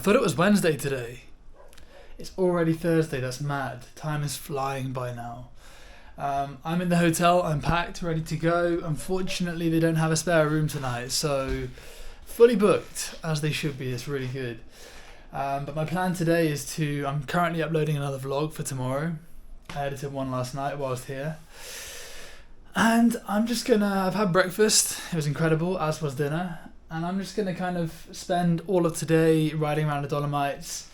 thought it was Wednesday today. It's already Thursday, that's mad. Time is flying by now. I'm in the hotel, I'm packed, ready to go. Unfortunately, they don't have a spare room tonight, so fully booked, as they should be. It's really good. But my plan today is I'm currently uploading another vlog for tomorrow. I edited one last night whilst here. And I've had breakfast, it was incredible, as was dinner. And I'm just gonna kind of spend all of today riding around the Dolomites.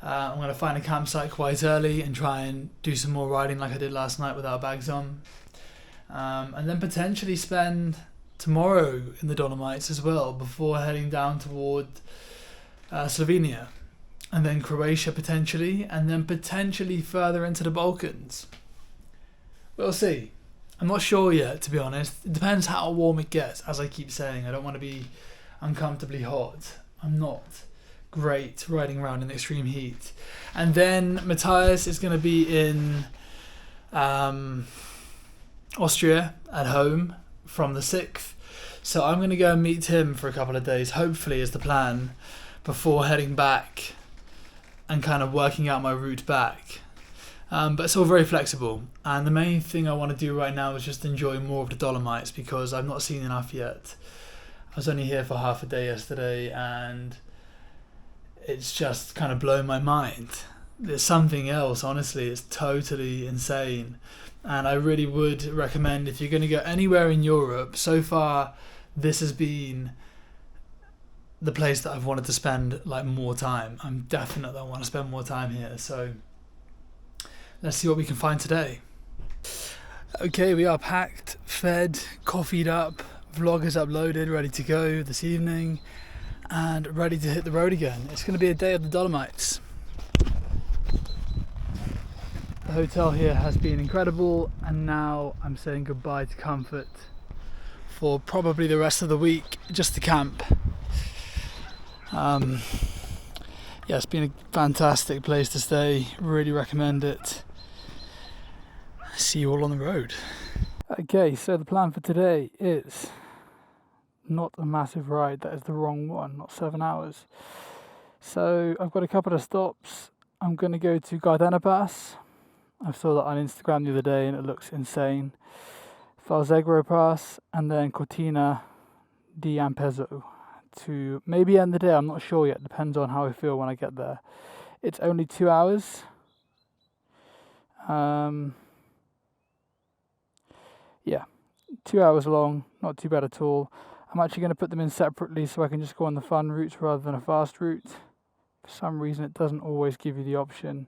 I'm going to find a campsite quite early and try and do some more riding like I did last night without bags on. And then potentially spend tomorrow in the Dolomites as well before heading down toward Slovenia. And then Croatia potentially, and then potentially further into the Balkans. We'll see. I'm not sure yet, to be honest. It depends how warm it gets, as I keep saying. I don't want to be uncomfortably hot. I'm not great riding around in extreme heat. And then Matthias is going to be in Austria at home from the 6th. So I'm going to go and meet him for a couple of days, hopefully is the plan, before heading back and kind of working out my route back. But it's all very flexible. And the main thing I want to do right now is just enjoy more of the Dolomites because I've not seen enough yet. I was only here for half a day yesterday and it's just kind of blown my mind. There's something else, honestly. It's totally insane. And I really would recommend, if you're going to go anywhere in Europe, so far this has been the place that I've wanted to spend like more time. I'm definitely I want to spend more time here. So let's see what we can find today. Okay, we are packed, fed, coffeeed up. Vlog is uploaded, ready to go this evening. And ready to hit the road again. It's going to be a day of the Dolomites. The hotel here has been incredible, and now I'm saying goodbye to comfort for probably the rest of the week, just to camp. Yeah, it's been a fantastic place to stay. Really recommend it. See you all on the road. Okay, so the plan for today is not a massive ride, that is the wrong one, not 7 hours. So I've got a couple of stops. I'm going to go to Gardena Pass. I saw that on Instagram the other day and it looks insane. Falzegro Pass and then Cortina di Ampezzo to maybe end the day, I'm not sure yet, depends on how I feel when I get there. It's only 2 hours. Yeah, 2 hours long, not too bad at all. I'm actually going to put them in separately so I can just go on the fun route rather than a fast route. For some reason it doesn't always give you the option.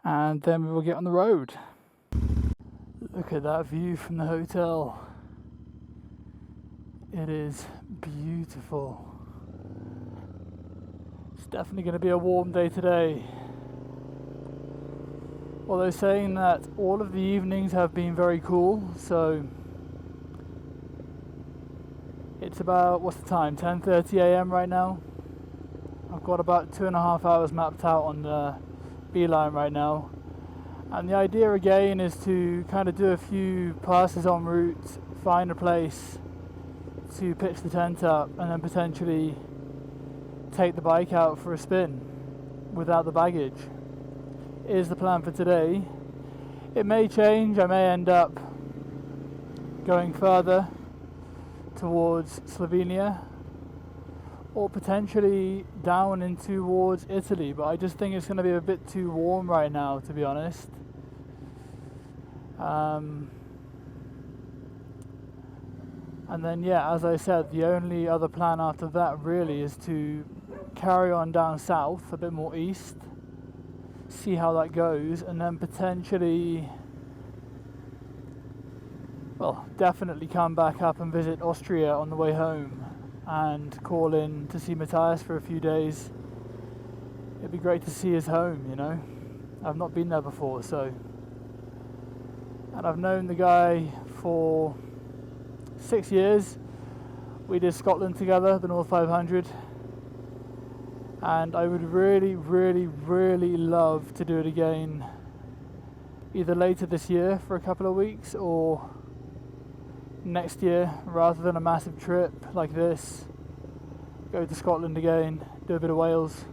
And then we will get on the road. Look at that view from the hotel. It is beautiful. It's definitely going to be a warm day today. Although saying that, all of the evenings have been very cool, so it's about, what's the time, 10:30 a.m. right now. I've got about 2.5 hours mapped out on the beeline right now. And the idea again is to kind of do a few passes en route, find a place to pitch the tent up, and then potentially take the bike out for a spin without the baggage. Is the plan for today. It may change, I may end up going further towards Slovenia or potentially down in towards Italy, but I just think it's going to be a bit too warm right now, to be honest. And then yeah, as I said, the only other plan after that really is to carry on down south, a bit more east, see how that goes, and then potentially, well, definitely come back up and visit Austria on the way home and call in to see Matthias for a few days. It'd be great to see his home, you know. I've not been there before, so. And I've known the guy for 6 years. We did Scotland together, the North 500. And I would really, really, really love to do it again, either later this year for a couple of weeks or next year, rather than a massive trip like this. Go to Scotland again. do a bit of Wales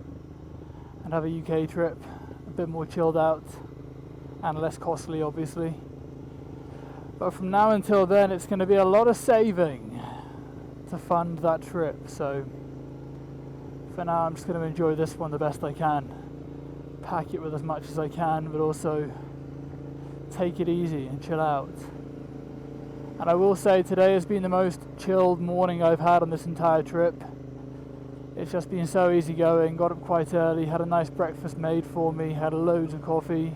and have a UK trip, a bit more chilled out and less costly obviously. But from now until then it's going to be a lot of saving to fund that trip, so for now I'm just going to enjoy this one the best I can, pack it with as much as I can, but also take it easy and chill out. And I will say today has been the most chilled morning I've had on this entire trip. It's just been so easy going, got up quite early, had a nice breakfast made for me, had loads of coffee.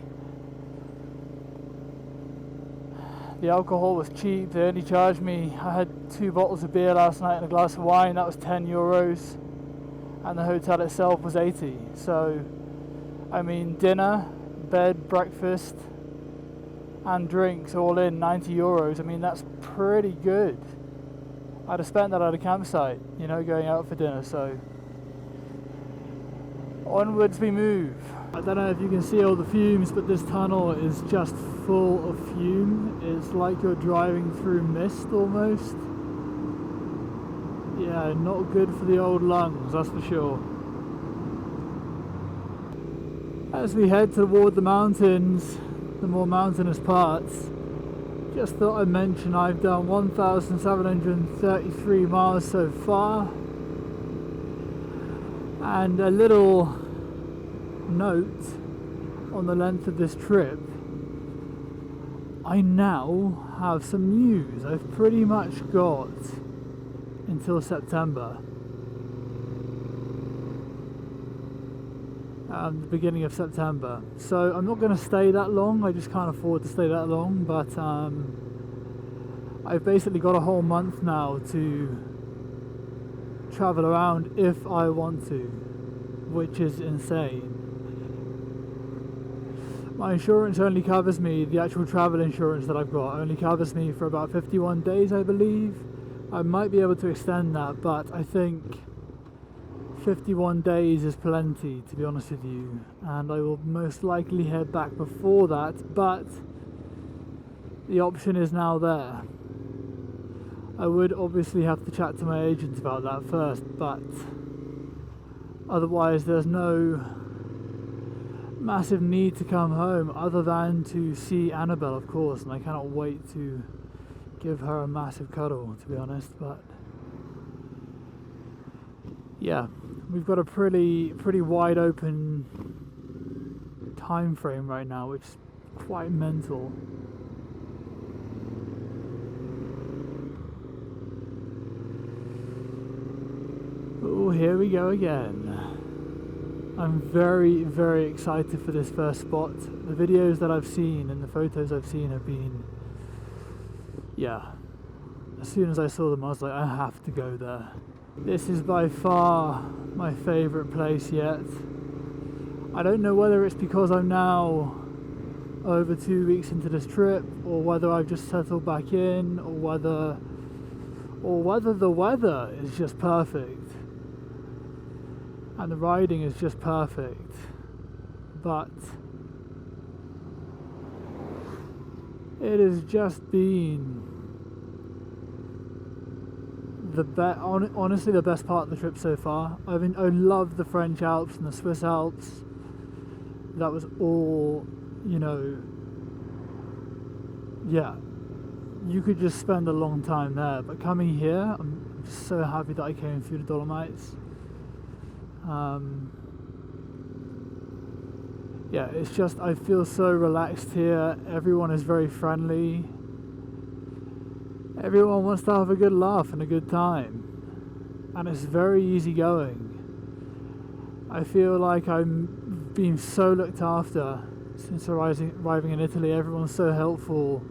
The alcohol was cheap, they only charged me, I had 2 bottles of beer last night and a glass of wine, that was €10, and the hotel itself was 80. So, I mean, dinner, bed, breakfast, and drinks all in, €90. I mean, that's pretty good. I'd have spent that at a campsite, you know, going out for dinner, so onwards we move. I don't know if you can see all the fumes, but this tunnel is just full of fume. It's like you're driving through mist almost. Yeah, not good for the old lungs, that's for sure. As we head toward the mountains, the more mountainous parts, just thought I'd mention I've done 1,733 miles so far, and a little note on the length of this trip. I now have some news. I've pretty much got until September, the beginning of September, so I'm not going to stay that long. I just can't afford to stay that long, but I've basically got a whole month now to travel around if I want to, which is insane. My insurance only covers me, the actual travel insurance that I've got only covers me for about 51 days I believe. I might be able to extend that, but I think 51 days is plenty, to be honest with you, and I will most likely head back before that, but the option is now there. I would obviously have to chat to my agent about that first, but otherwise there's no massive need to come home other than to see Annabelle, of course, and I cannot wait to give her a massive cuddle, to be honest. But yeah, we've got a pretty wide open time frame right now, which is quite mental. Oh, here we go again. I'm very excited for this first spot. The videos that I've seen and the photos I've seen have been, yeah, as soon as I saw them I was like, I have to go there. This is by far my favourite place yet. I don't know whether it's because I'm now over 2 weeks into this trip, or whether I've just settled back in, or whether the weather is just perfect and the riding is just perfect, but it has just been honestly the best part of the trip so far. I love the French Alps and the Swiss Alps. That was all, you know, yeah, you could just spend a long time there, but coming here, I'm just so happy that I came through the Dolomites. Yeah, it's just, I feel so relaxed here. Everyone is very friendly. Everyone wants to have a good laugh and a good time, and it's very easy going. I feel like I'm being so looked after since arriving in Italy. Everyone's so helpful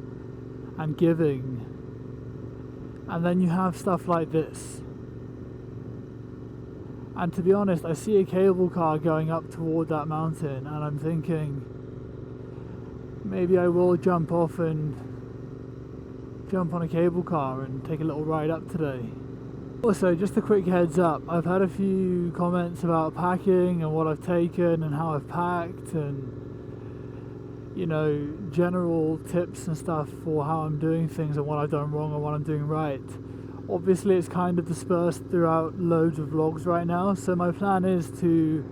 and giving, and then you have stuff like this. And to be honest, I see a cable car going up toward that mountain, and I'm thinking maybe I will jump on a cable car and take a little ride up today. Also, just a quick heads up, I've had a few comments about packing and what I've taken and how I've packed, and you know, general tips and stuff for how I'm doing things and what I've done wrong and what I'm doing right. Obviously it's kind of dispersed throughout loads of vlogs right now, so my plan is to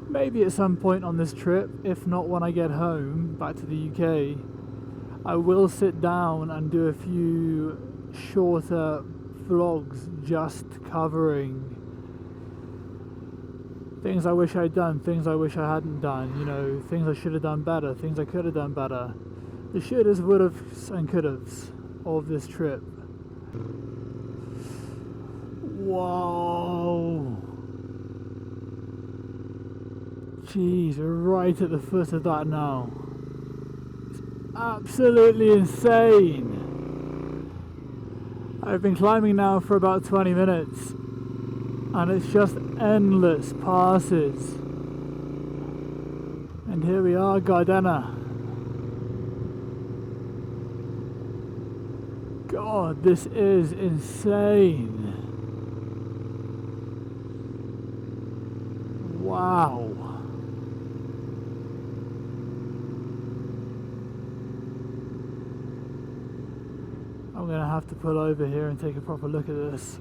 maybe at some point on this trip, if not when I get home back to the UK, I will sit down and do a few shorter vlogs just covering things I wish I'd done, things I wish I hadn't done, you know, things I should have done better, things I could have done better, the shouldas, would haves and could haves of this trip. Whoa! Jeez, we're right at the foot of that now. It's absolutely insane. I've been climbing now for about 20 minutes and it's just endless passes. And here we are, Gardena. God, this is insane. Wow. I'm gonna have to pull over here and take a proper look at this.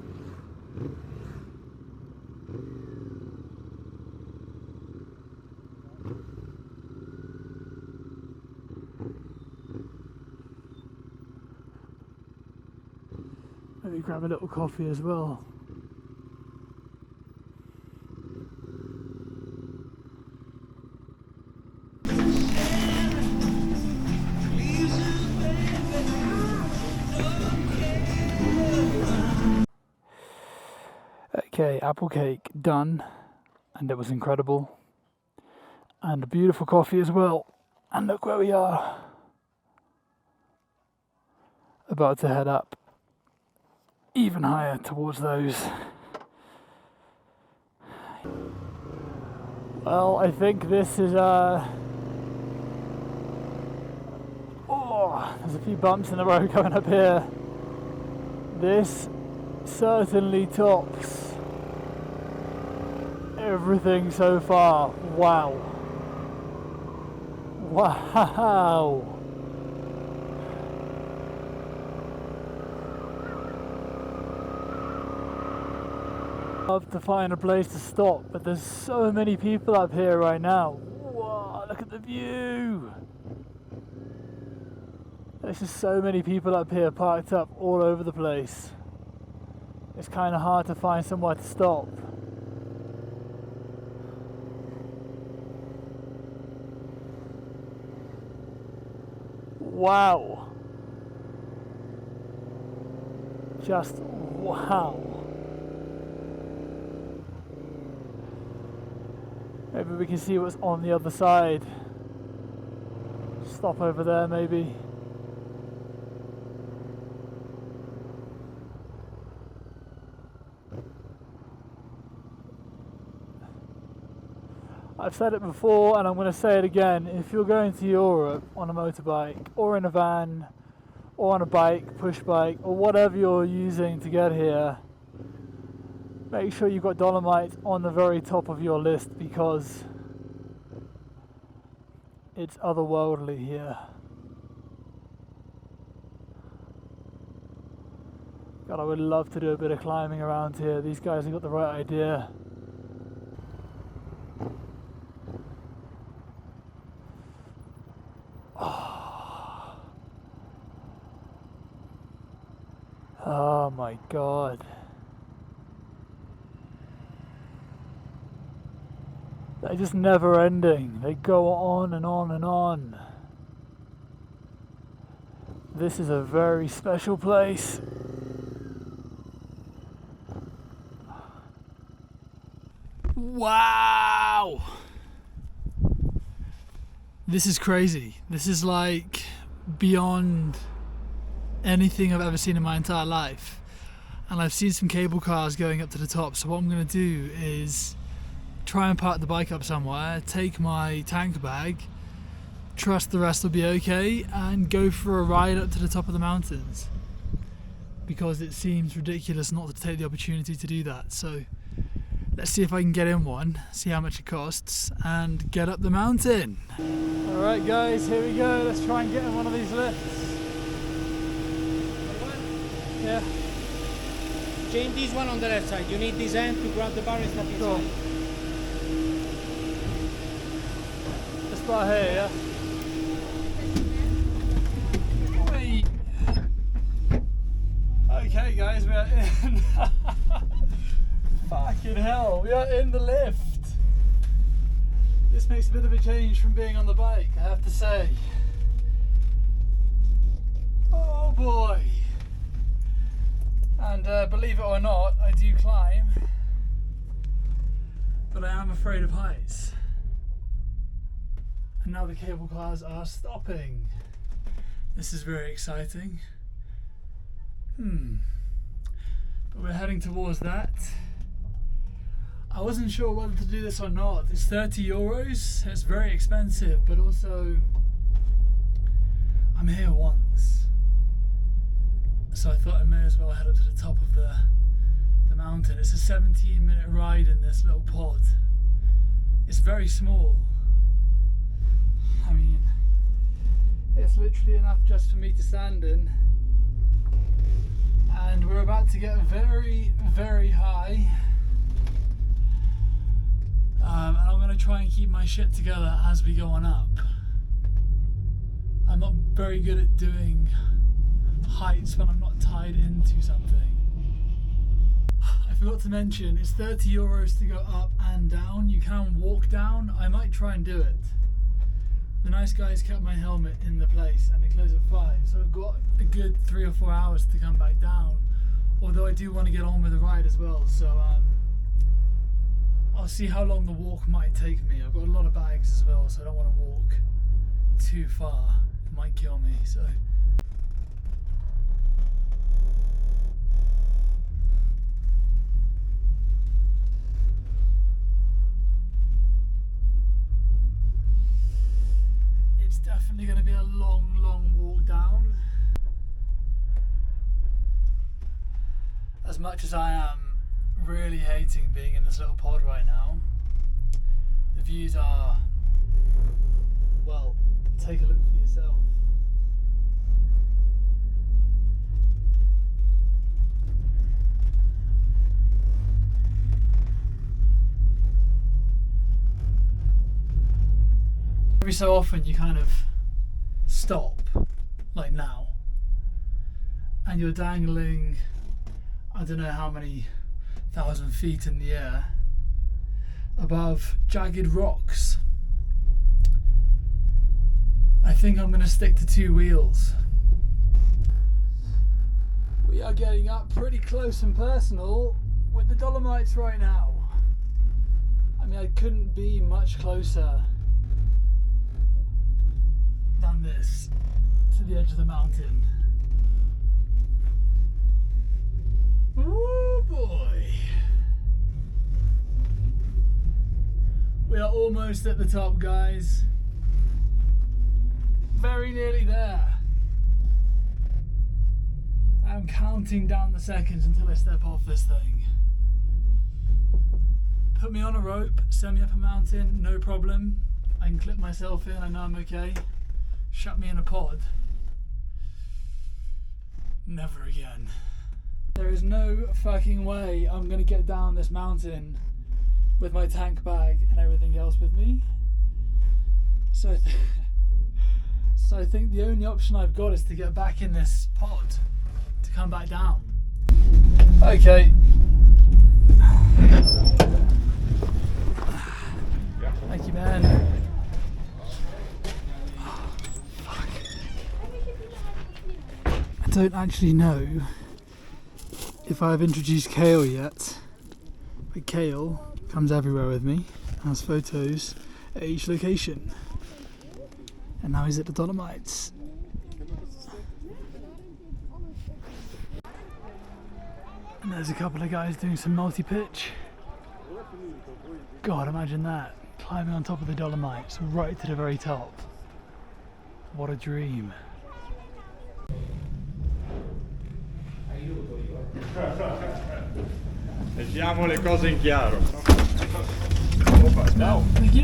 Maybe grab a little coffee as well. Okay, apple cake done, and it was incredible, and a beautiful coffee as well. And look where we are, about to head up even higher towards those. Well, I think this is oh, there's a few bumps in the road coming up here. This certainly tops everything so far. Wow. Wow. Love to find a place to stop, but there's so many people up here right now. Whoa, look at the view. There's just so many people up here parked up all over the place. It's kind of hard to find somewhere to stop. Wow. Just wow. Maybe we can see what's on the other side. Stop over there maybe. I've said it before and I'm going to say it again. If you're going to Europe on a motorbike or in a van or on a bike, push bike, or whatever you're using to get here, make sure you've got Dolomites on the very top of your list, because it's otherworldly here. God, I would love to do a bit of climbing around here. These guys have got the right idea. Oh my God. They're just never ending. They go on and on and on. This is a very special place. Wow! This is crazy. This is like beyond anything I've ever seen in my entire life. And I've seen some cable cars going up to the top, so what I'm going to do is try and park the bike up somewhere, take my tank bag, trust the rest will be okay, and go for a ride up to the top of the mountains, because it seems ridiculous not to take the opportunity to do that. So let's see if I can get in one, see how much it costs, and get up the mountain. Alright guys, here we go. Let's try and get in one of these lifts. Yeah. Change this one on the left side. You need this hand to grab the bar and step inside. This bar here, yeah? Wait. Okay guys, we are in. Fucking hell, we are in the lift. This makes a bit of a change from being on the bike, I have to say. Oh boy. And believe it or not, I do climb, but I am afraid of heights. And now the cable cars are stopping. This is very exciting. But we're heading towards that. I wasn't sure whether to do this or not. It's 30 euros, it's very expensive, but also I'm here once. So I thought I may as well head up to the top of the mountain. It's a 17-minute ride in this little pod. It's very small. I mean, it's literally enough just for me to stand in. And we're about to get very, very high. And I'm going to try and keep my shit together as we go on up. I'm not very good at doing heights when I'm not tied into something. I forgot to mention, it's 30 euros to go up and down. You can walk down. I might try and do it. The nice guys kept my helmet in the place and they close at 5, so I've got a good 3 or 4 hours to come back down, although I do want to get on with the ride as well, so I'll see how long the walk might take me. I've got a lot of bags as well, so I don't want to walk too far. It might kill me, so definitely going to be a long walk down. As much as I am really hating being in this little pod right now, the views are, well, take a look for yourself. Every so often you kind of stop, like now, and you're dangling, I don't know how many 1,000 feet in the air above jagged rocks. I think I'm going to stick to 2 wheels. We are getting up pretty close and personal with the Dolomites right now. I mean, I couldn't be much closer than this to the edge of the mountain. Oh boy. We are almost at the top, guys. Very nearly there. I'm counting down the seconds until I step off this thing. Put me on a rope, send me up a mountain, no problem. I can clip myself in, I know I'm okay. Shut me in a pod. Never again. There is no fucking way I'm gonna get down this mountain with my tank bag and everything else with me. So I think the only option I've got is to get back in this pod, to come back down. Okay. Thank you, man. I don't actually know if I've introduced Kale yet, but Kale comes everywhere with me, has photos at each location, and now he's at the Dolomites. And there's a couple of guys doing some multi-pitch. God, imagine that, climbing on top of the Dolomites, right to the very top. What a dream. Mettiamo le cose in chiaro. Thank you.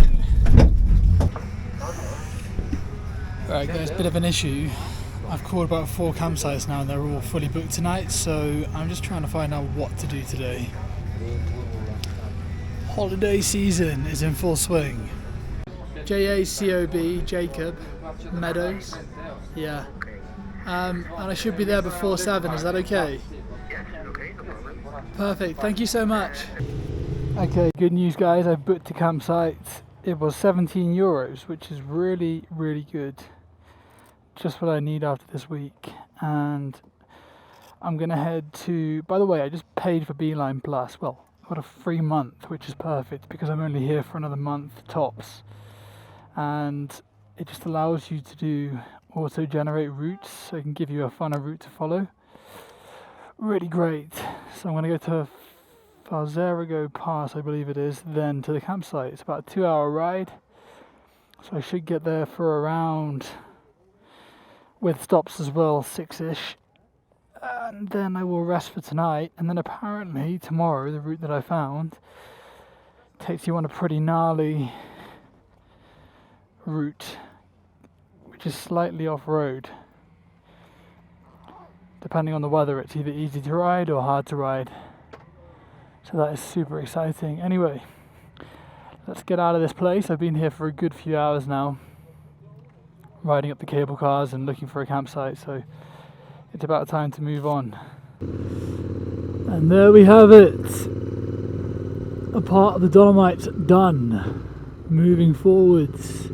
Alright guys, bit of an issue. I've called about 4 campsites now and they're all fully booked tonight, so I'm just trying to find out what to do today. Holiday season is in full swing. JACOB, Jacob, Meadows. Yeah. And I should be there before 7, is that okay? Yes, okay, no problem. Perfect, thank you so much. Okay, good news guys, I've booked a campsite. It was €17, which is really, really good. Just what I need after this week. And I'm gonna head to, by the way, I just paid for Beeline Plus. Well, I've got a free month, which is perfect because I'm only here for another month tops. And it just allows you to do auto-generate routes, so it can give you a funner route to follow. Really great. So I'm gonna go to Falzerigo Pass, I believe it is, then to the campsite. It's about a 2-hour ride, so I should get there for around, with stops as well, 6ish, and then I will rest for tonight. And then apparently tomorrow, the route that I found takes you on a pretty gnarly route, which is slightly off-road. Depending on the weather, it's either easy to ride or hard to ride. So that is super exciting. Anyway, let's get out of this place. I've been here for a good few hours now, riding up the cable cars and looking for a campsite, so it's about time to move on. And there we have it. A part of the Dolomites done. Moving forwards.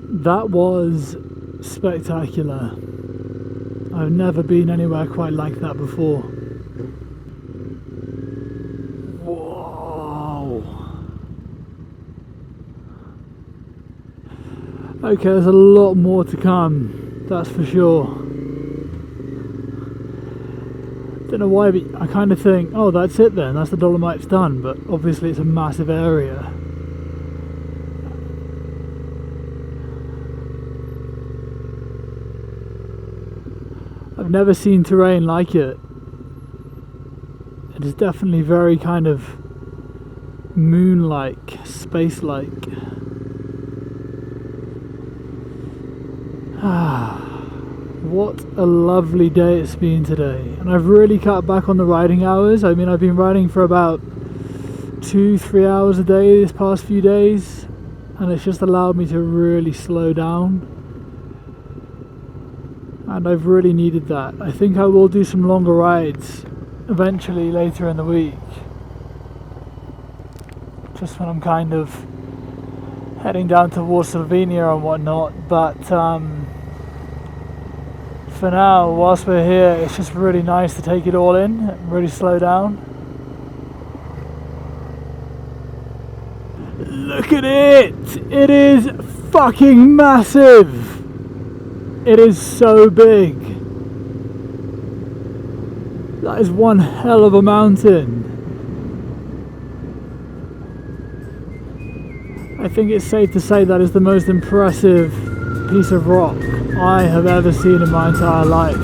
That was spectacular. I've never been anywhere quite like that before. Whoa. Okay, there's a lot more to come, that's for sure. Don't know why, but I kind of think, oh, that's it then, that's the Dolomites done, but obviously it's a massive area. I've never seen terrain like it. It is definitely very kind of moon-like, space-like. What a lovely day it's been today. And I've really cut back on the riding hours. I mean, I've been riding for about 2-3 hours a day this past few days, and it's just allowed me to really slow down. And I've really needed that. I think I will do some longer rides eventually later in the week, just when I'm kind of heading down towards Slovenia and whatnot. But for now, whilst we're here, it's just really nice to take it all in and really slow down. Look at it! It is fucking massive! It is so big. That is one hell of a mountain. I think it's safe to say that is the most impressive piece of rock I have ever seen in my entire life.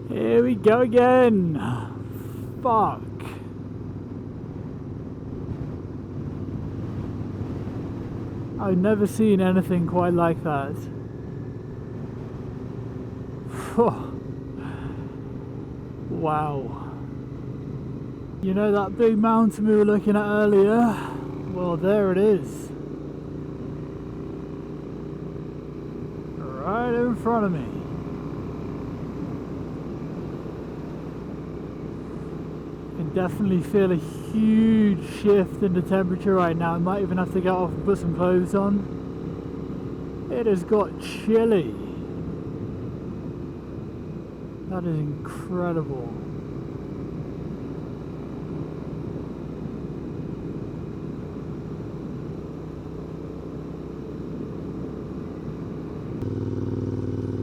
Here we go again. Fuck. I've never seen anything quite like that. Wow. You know that big mountain we were looking at earlier? Well, there it is. Right in front of me. I can definitely feel a huge shift in the temperature right now. I might even have to get off and put some clothes on. It has got chilly. That is incredible.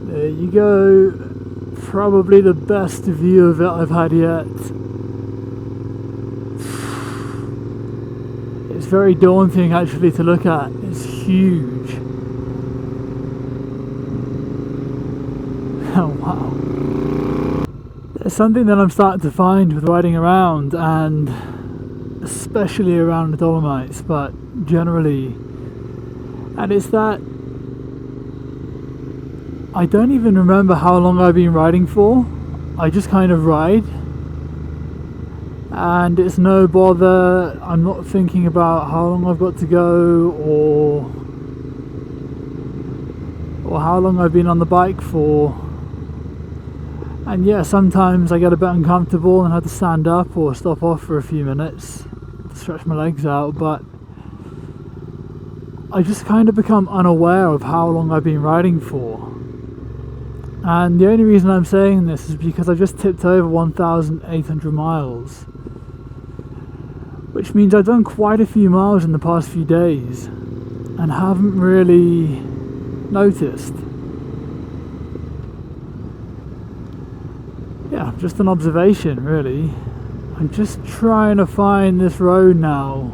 There you go. Probably the best view of it I've had yet. It's very daunting actually to look at. It's huge. Oh wow. There's something that I'm starting to find with riding around, and especially around the Dolomites, but generally, and it's that I don't even remember how long I've been riding for. I just kind of ride, and it's no bother. I'm not thinking about how long I've got to go or how long I've been on the bike for. And yeah, sometimes I get a bit uncomfortable and have to stand up or stop off for a few minutes to stretch my legs out, but I just kind of become unaware of how long I've been riding for. And the only reason I'm saying this is because I just tipped over 1,800 miles, which means I've done quite a few miles in the past few days and haven't really noticed. Yeah, just an observation really. I'm just trying to find this road now,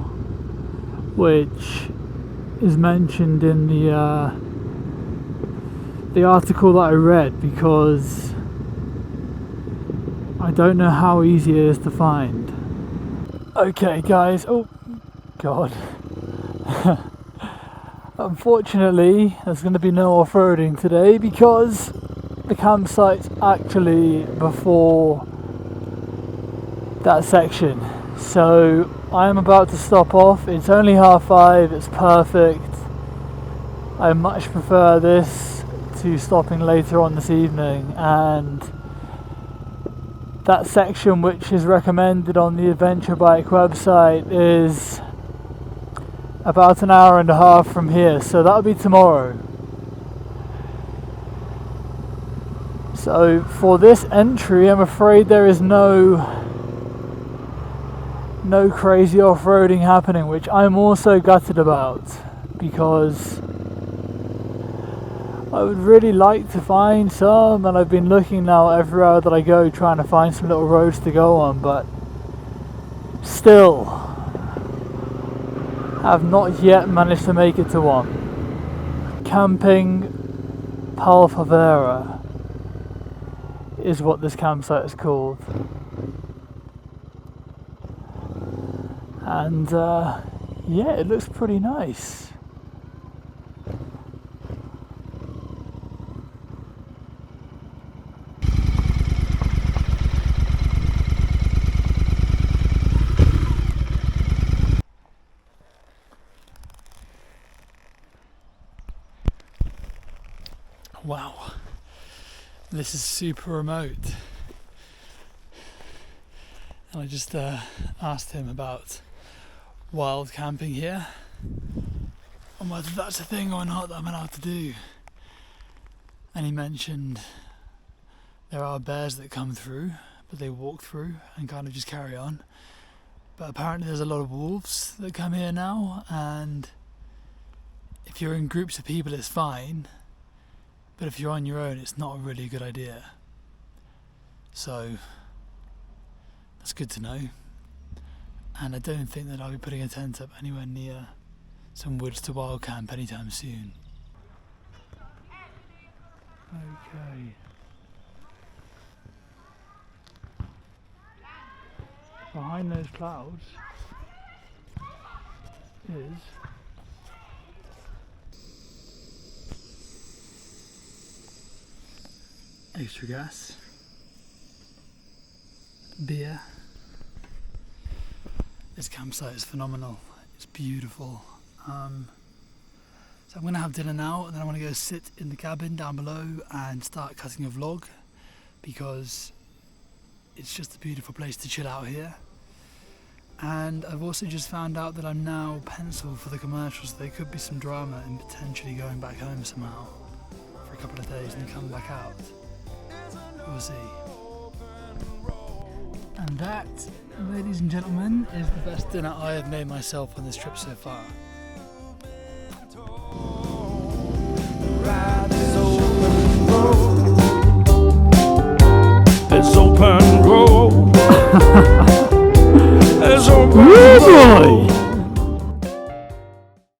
which is mentioned in the article that I read, because I don't know how easy it is to find. Okay guys, oh god. Unfortunately there's going to be no off-roading today because the campsite's actually before that section. So I'm about to stop off. It's only 5:30, it's perfect. I much prefer this to stopping later on this evening, and that section which is recommended on the Adventure Bike website is about an hour and a half from here, so that'll be tomorrow. So for this entry, I'm afraid there is no crazy off-roading happening, which I'm also gutted about, because I would really like to find some, and I've been looking now everywhere that I go trying to find some little roads to go on, but still have not yet managed to make it to one. Camping Palfavera is what this campsite is called. And yeah, it looks pretty nice. Wow, this is super remote. And I just asked him about wild camping here and whether that's a thing or not that I'm allowed to do. And he mentioned there are bears that come through, but they walk through and kind of just carry on. But apparently there's a lot of wolves that come here now, and if you're in groups of people it's fine, but if you're on your own it's not a really good idea. So that's good to know. And I don't think that I'll be putting a tent up anywhere near some woods to wild camp anytime soon. Okay. Behind those clouds is extra gas, beer. This campsite is phenomenal. It's beautiful. So I'm going to have dinner now, and then I want to go sit in the cabin down below and start cutting a vlog, because it's just a beautiful place to chill out here. And I've also just found out that I'm now penciled for the commercials. There could be some drama in potentially going back home somehow for a couple of days and come back out. We'll see. And that, ladies and gentlemen, is the best dinner I have made myself on this trip so far. It's open road. It's open road. Boy!